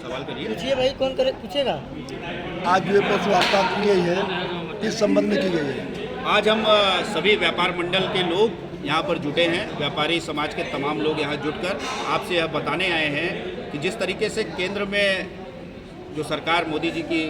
सवाल करिए। पूछिए भाई, कौन करे पूछेगा। आज जो प्रेस वार्ता की गई है किस संबंध में की गई है? आज हम सभी व्यापार मंडल के लोग यहाँ पर जुटे हैं। व्यापारी समाज के तमाम लोग यहाँ जुटकर आपसे यह बताने आए हैं कि जिस तरीके से केंद्र में जो सरकार मोदी जी की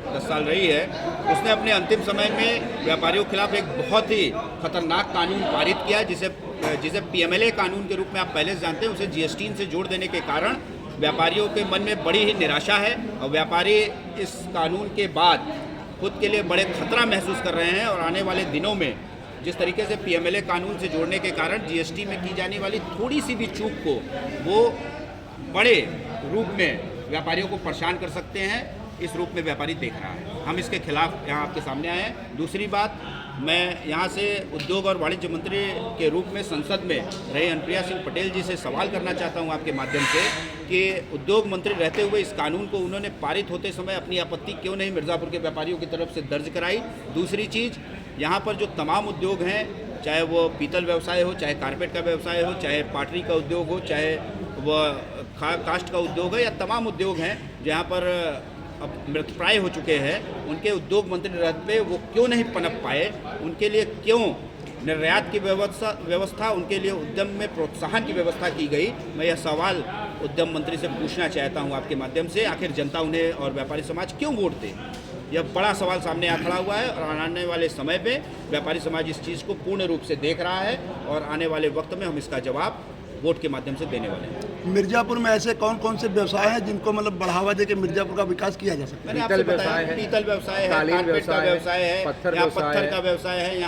10 साल रही है, उसने अपने अंतिम समय में व्यापारियों के खिलाफ एक बहुत ही खतरनाक कानून पारित किया, जिसे पीएमएलए कानून के रूप में आप पहले से जानते हैं। उसे जीएसटी से जोड़ देने के कारण व्यापारियों के मन में बड़ी ही निराशा है और व्यापारी इस कानून के बाद खुद के लिए बड़े खतरा महसूस कर रहे हैं। और आने वाले दिनों में जिस तरीके से पीएमएलए कानून से जोड़ने के कारण जीएसटी में की जाने वाली थोड़ी सी भी चूक को वो बड़े रूप में व्यापारियों को परेशान कर सकते हैं, इस रूप में व्यापारी देख रहा है। हम इसके खिलाफ यहाँ आपके सामने आए हैं। दूसरी बात, मैं यहाँ से उद्योग और वाणिज्य मंत्री के रूप में संसद में रहे अनुप्रिया सिंह पटेल जी से सवाल करना चाहता हूँ आपके माध्यम से कि उद्योग मंत्री रहते हुए इस कानून को उन्होंने पारित होते समय अपनी आपत्ति क्यों नहीं मिर्ज़ापुर के व्यापारियों की तरफ से दर्ज कराई। दूसरी चीज़, यहाँ पर जो तमाम उद्योग हैं, चाहे वो पीतल व्यवसाय हो, चाहे कारपेट का व्यवसाय हो, चाहे पाटरी का उद्योग हो, चाहे वह कास्ट का उद्योग है, या तमाम उद्योग हैं जहाँ पर अब मृतप्राय हो चुके हैं, उनके उद्योग मंत्री रहते वो क्यों नहीं पनप पाए? उनके लिए क्यों निर्यात की व्यवस्था उनके लिए उद्यम में प्रोत्साहन की व्यवस्था की गई? मैं यह सवाल उद्यम मंत्री से पूछना चाहता हूं आपके माध्यम से। आखिर जनता उन्हें और व्यापारी समाज क्यों वोट दे? यह बड़ा सवाल सामने आ खड़ा हुआ है और आने वाले समय पे व्यापारी समाज इस चीज़ को पूर्ण रूप से देख रहा है और आने वाले वक्त में हम इसका जवाब वोट के माध्यम से देने वाले हैं। मिर्जापुर में ऐसे कौन कौन से व्यवसाय हैं जिनको मतलब बढ़ावा देके मिर्जापुर का विकास किया जा सकता है? मैंने आपसे बताया, पीतल व्यवसाय है, कारपेट का व्यवसाय है, यहाँ पत्थर का व्यवसाय है,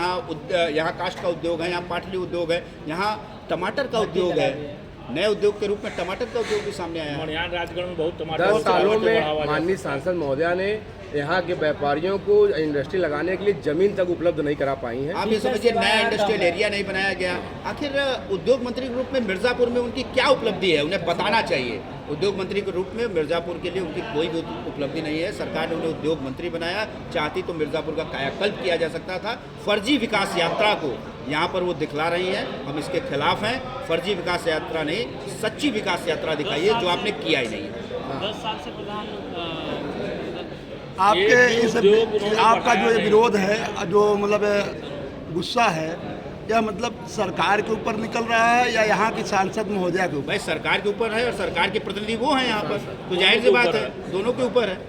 यहाँ काष्ठ का उद्योग है, यहाँ पाटली उद्योग है, यहाँ टमाटर का उद्योग है। नए उद्योग के रूप में टमाटर का उद्योग भी सामने आया है। राजगढ़ में बहुत टमाटर 10 सालों में माननीय सांसद महोदया ने यहाँ के व्यापारियों को इंडस्ट्री लगाने के लिए जमीन तक उपलब्ध नहीं करा पाई हैं। आप ये समझिए, नया इंडस्ट्रियल एरिया नहीं बनाया गया। आखिर उद्योग मंत्री के रूप में मिर्ज़ापुर में उनकी क्या उपलब्धि है, उन्हें बताना चाहिए। उद्योग मंत्री के रूप में मिर्ज़ापुर के लिए उनकी कोई भी उपलब्धि नहीं है। सरकार ने उन्हें उद्योग मंत्री बनाया, चाहती तो मिर्ज़ापुर का कायाकल्प किया जा सकता था। फर्जी विकास यात्रा को यहाँ पर वो दिखला रही है, हम इसके खिलाफ हैं। फर्जी विकास यात्रा नहीं, सच्ची विकास यात्रा दिखाइए, जो आपने किया ही नहीं है। 10 साल से प्रधान आपके इस आपका जो विरोध है, जो मतलब गुस्सा है, यह मतलब सरकार के ऊपर निकल रहा है या यहाँ की सांसद महोदया के ऊपर? भाई सरकार के ऊपर है और सरकार के प्रतिनिधि वो हैं यहाँ पर, तो जाहिर सी बात है दोनों के ऊपर है।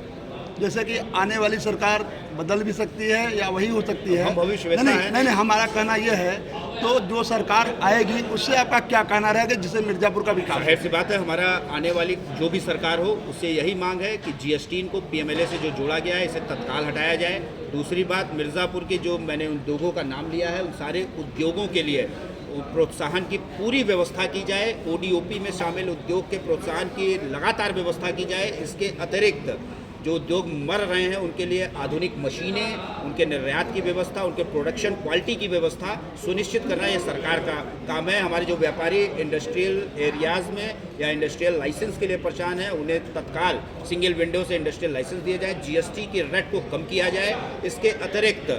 जैसे कि आने वाली सरकार बदल भी सकती है या वही हो सकती है। हम भविष्यवेत्ता हैं। नहीं, हमारा कहना यह है, तो जो सरकार आएगी उससे आपका क्या कहना रहेगा जिससे मिर्जापुर का विकास? जाहिर सी बात है, हमारा आने वाली जो भी सरकार हो उससे यही मांग है कि जीएसटी को पीएमएलए से जो जोड़ा गया है इसे तत्काल हटाया जाए। दूसरी बात, मिर्ज़ापुर के जो मैंने उद्योगों का नाम लिया है, उन सारे उद्योगों के लिए प्रोत्साहन की पूरी व्यवस्था की जाए। ओडीओपी में शामिल उद्योग के प्रोत्साहन की लगातार व्यवस्था की जाए। इसके अतिरिक्त जो उद्योग मर रहे हैं उनके लिए आधुनिक मशीनें, उनके निर्यात की व्यवस्था, उनके प्रोडक्शन क्वालिटी की व्यवस्था सुनिश्चित करना ये सरकार का काम है। हमारे जो व्यापारी इंडस्ट्रियल एरियाज़ में या इंडस्ट्रियल लाइसेंस के लिए परेशान हैं, उन्हें तत्काल सिंगल विंडो से इंडस्ट्रियल लाइसेंस दिए जाए, जीएसटी की रेट को कम किया जाए। इसके अतिरिक्त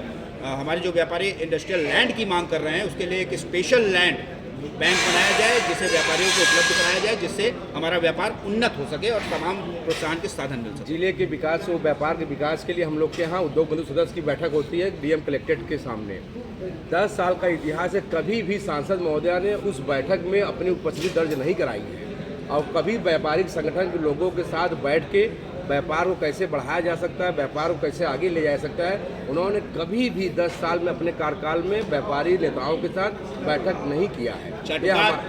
हमारे जो व्यापारी इंडस्ट्रियल लैंड की मांग कर रहे हैं, उसके लिए एक स्पेशल लैंड बैंक बनाया जाए, जिसे व्यापारियों को उपलब्ध कराया जाए, जिससे हमारा व्यापार उन्नत हो सके और तमाम प्रोत्साहन के साधन मिल सके। जिले के विकास और व्यापार के विकास के लिए हम लोग के यहाँ उद्योग बंधु सदस्य की बैठक होती है डीएम कलेक्ट्रेट के सामने। 10 साल का इतिहास है, कभी भी सांसद महोदया ने उस बैठक में अपनी उपस्थिति दर्ज नहीं कराई है और कभी व्यापारिक संगठन के लोगों के साथ बैठ के व्यापार को कैसे बढ़ाया जा सकता है, व्यापार को कैसे आगे ले जा सकता है, उन्होंने कभी भी 10 साल में अपने कार्यकाल में व्यापारी नेताओं के साथ बैठक नहीं किया है।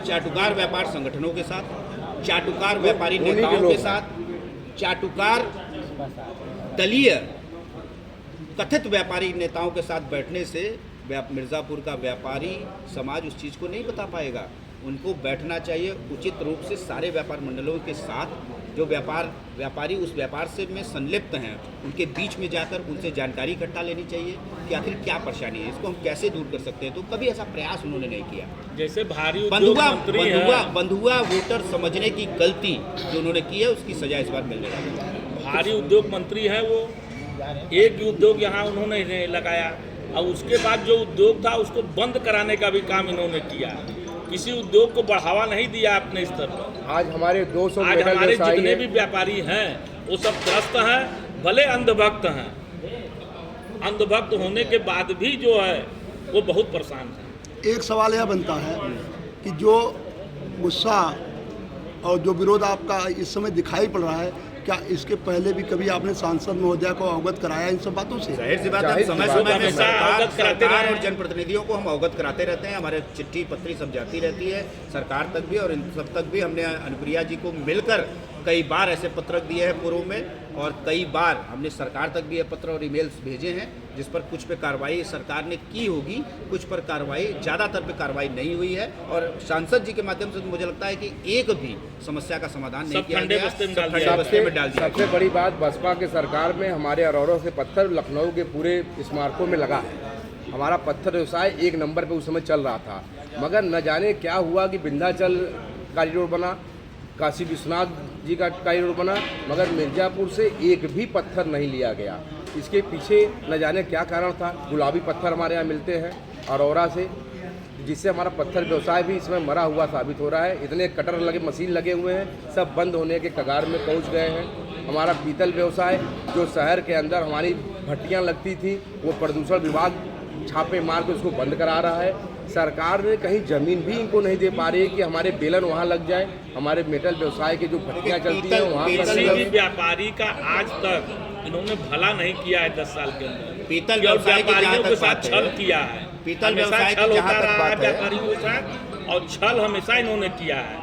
चाटुकार व्यापार संगठनों के साथ, चाटुकार व्यापारी नेताओं के साथ, चाटुकार दलीय कथित व्यापारी नेताओं के साथ बैठने से मिर्ज़ापुर का व्यापारी समाज उस चीज़ को नहीं बता पाएगा। उनको बैठना चाहिए उचित रूप से सारे व्यापार मंडलों के साथ, जो व्यापारी उस व्यापार से में संलिप्त हैं, उनके बीच में जाकर उनसे जानकारी इकट्ठा लेनी चाहिए कि आखिर क्या परेशानी है, इसको हम कैसे दूर कर सकते हैं। तो कभी ऐसा प्रयास उन्होंने नहीं किया। जैसे भारी बंधुआ वोटर समझने की गलती जो उन्होंने की है, उसकी सजा इस बार मिलने वाली है। भारी उद्योग मंत्री है वो, एक ही उद्योग यहाँ उन्होंने लगाया और उसके बाद जो उद्योग था उसको बंद कराने का भी काम इन्होंने किया। किसी उद्योग को बढ़ावा नहीं दिया अपने स्तर पर। आज हमारे 200 आज मेडल हमारे व्यवसायी जितने हैं। भी व्यापारी हैं वो सब त्रस्त हैं, भले अंधभक्त हैं, अंधभक्त होने के बाद भी जो है वो बहुत परेशान हैं। एक सवाल यह बनता है कि जो गुस्सा और जो विरोध आपका इस समय दिखाई पड़ रहा है, क्या इसके पहले भी कभी आपने सांसद महोदया को अवगत कराया इन सब बातों से? जाहिर सी बात है, जाहिर समय सी बात समय है। में हमेशा अवगत कराते सरकार रहे और हैं। जनप्रतिनिधियों को हम अवगत कराते रहते हैं। हमारे चिट्ठी पत्री सब जाती रहती है सरकार तक भी, और इन सब तक भी हमने अनुप्रिया जी को मिलकर कई बार ऐसे पत्रक दिए हैं पूर्व में, और कई बार हमने सरकार तक भी ये पत्र और ईमेल्स भेजे हैं, जिस पर कुछ पे कार्रवाई सरकार ने की होगी, कुछ पर कार्रवाई, ज़्यादातर पे कार्रवाई नहीं हुई है। और सांसद जी के माध्यम से मुझे लगता है कि एक भी समस्या का समाधान नहीं सब किया ठंडे गया, बस्ते में सब डाल ठंडे दिया। बस्ते में डाल दिया सबसे बड़ी बात बसपा के सरकार में हमारे अरौरों से पत्थर लखनऊ के पूरे स्मारकों में लगा है। हमारा पत्थर व्यवसाय 1 नंबर पे उस समय चल रहा था, मगर न जाने क्या हुआ कि विंध्याचल कॉरिडोर बना, काशी विश्वनाथ जी का कॉरिडोर बना, मगर मिर्ज़ापुर से एक भी पत्थर नहीं लिया गया। इसके पीछे न जाने क्या कारण था। गुलाबी पत्थर हमारे यहाँ मिलते हैं अरौरा से, जिससे हमारा पत्थर व्यवसाय भी इसमें मरा हुआ साबित हो रहा है। इतने कटर लगे, मशीन लगे हुए हैं, सब बंद होने के कगार में पहुंच गए हैं। हमारा पीतल व्यवसाय जो शहर के अंदर हमारी भट्टियां लगती थी, वो प्रदूषण विभाग छापे मार के उसको बंद करा रहा है। सरकार ने कहीं ज़मीन भी इनको नहीं दे पा रही है कि हमारे बेलन वहाँ लग जाए, हमारे मेटल व्यवसाय की जो भट्टियाँ चलती हैं वहाँ पर किसी लगे। भी व्यापारी का आज तक इन्होंने भला नहीं किया है 10 साल के अंदर। पीतल केवल व्यवसाय की व्यापारियों जहाँ के तक साथ बात है, छल किया है, पीतल हमेशा व्यवसाय की छल जहाँ होता तक रहा है बात है, व्यापारियों के साथ, और छल हमेशा इन्होंने किया है।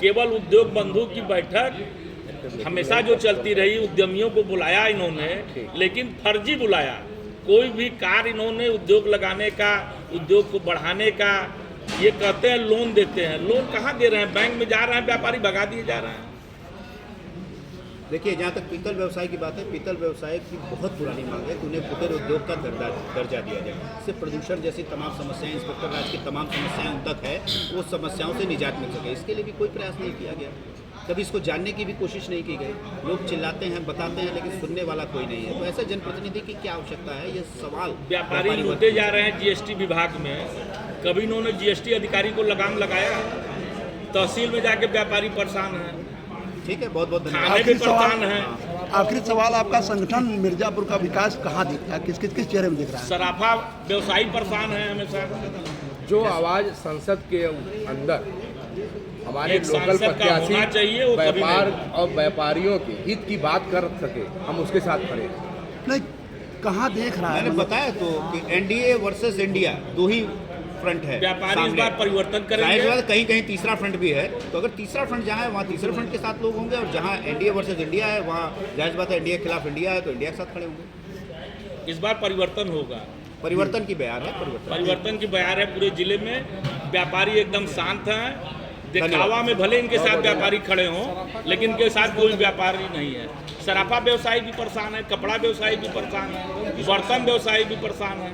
केवल उद्योग बंधु की बैठक हमेशा जो चलती रही, उद्यमियों को बुलाया इन्होंने, लेकिन फर्जी बुलाया। कोई भी कार्य इन्होंने उद्योग लगाने का, उद्योग को बढ़ाने का, ये कहते हैं लोन देते हैं, लोन कहाँ दे रहे हैं? बैंक में जा रहे हैं, व्यापारी भगा दिए जा रहे हैं। देखिए, जहाँ तक पीतल व्यवसाय की बात है, पीतल व्यवसाय की बहुत पुरानी मांग है कि उन्हें कुटीर उद्योग का दर्जा दिया जाए। इससे प्रदूषण जैसी तमाम समस्याएं, इंस्पेक्टर राज की तमाम समस्याएं उन तक है, वो समस्याओं से निजात मिल सके। इसके लिए भी कोई प्रयास नहीं किया गया, कभी इसको जानने की भी कोशिश नहीं की गई। लोग चिल्लाते हैं, बताते हैं, लेकिन सुनने वाला कोई नहीं है। तो ऐसे जनप्रतिनिधि की क्या आवश्यकता है, ये सवाल व्यापारी लूटे जा रहे हैं जीएसटी विभाग में। कभी इन्होंने जीएसटी अधिकारी को लगाम लगाया? तहसील में जाके व्यापारी परेशान है, ठीक है, बहुत बहुत धन्यवाद। थाने में परेशान है। आखिरी सवाल, आपका संगठन मिर्जापुर का विकास कहाँ दिखता है, किस चेहरे में दिख रहा है? सराफा व्यवसायी परेशान है हमेशा। जो आवाज़ संसद के अंदर हमारे एक लोकल सांसद का प्रत्याशी होना चाहिए, वो कभी व्यापार और व्यापारियों के हित की बात कर सके, हम उसके साथ खड़े हैं। नहीं, कहाँ देख रहा है? मैंने बताया तो कि एनडीए वर्सेस इंडिया, दो ही फ्रंट है व्यापारी इस सामने। बार परिवर्तन जाहिर सी करेंगे। बात है, कहीं कहीं तीसरा फ्रंट भी है, तो अगर तीसरा फ्रंट जहाँ है वहाँ तीसरे फ्रंट के साथ लोग होंगे, और जहाँ एनडीए वर्सेस इंडिया है वहाँ जाहिर सी बात है इंडिया के खिलाफ इंडिया है, तो इंडिया के साथ खड़े होंगे। इस बार परिवर्तन होगा, परिवर्तन की बयार है, परिवर्तन की बयार है पूरे जिले में। व्यापारी एकदम शांत हैं, दिखावा में भले इनके साथ व्यापारी खड़े हों, लेकिन इनके साथ कोई व्यापारी नहीं है। सराफा व्यवसायी भी परेशान है, कपड़ा व्यवसायी भी परेशान है, बर्तन व्यवसायी भी परेशान है।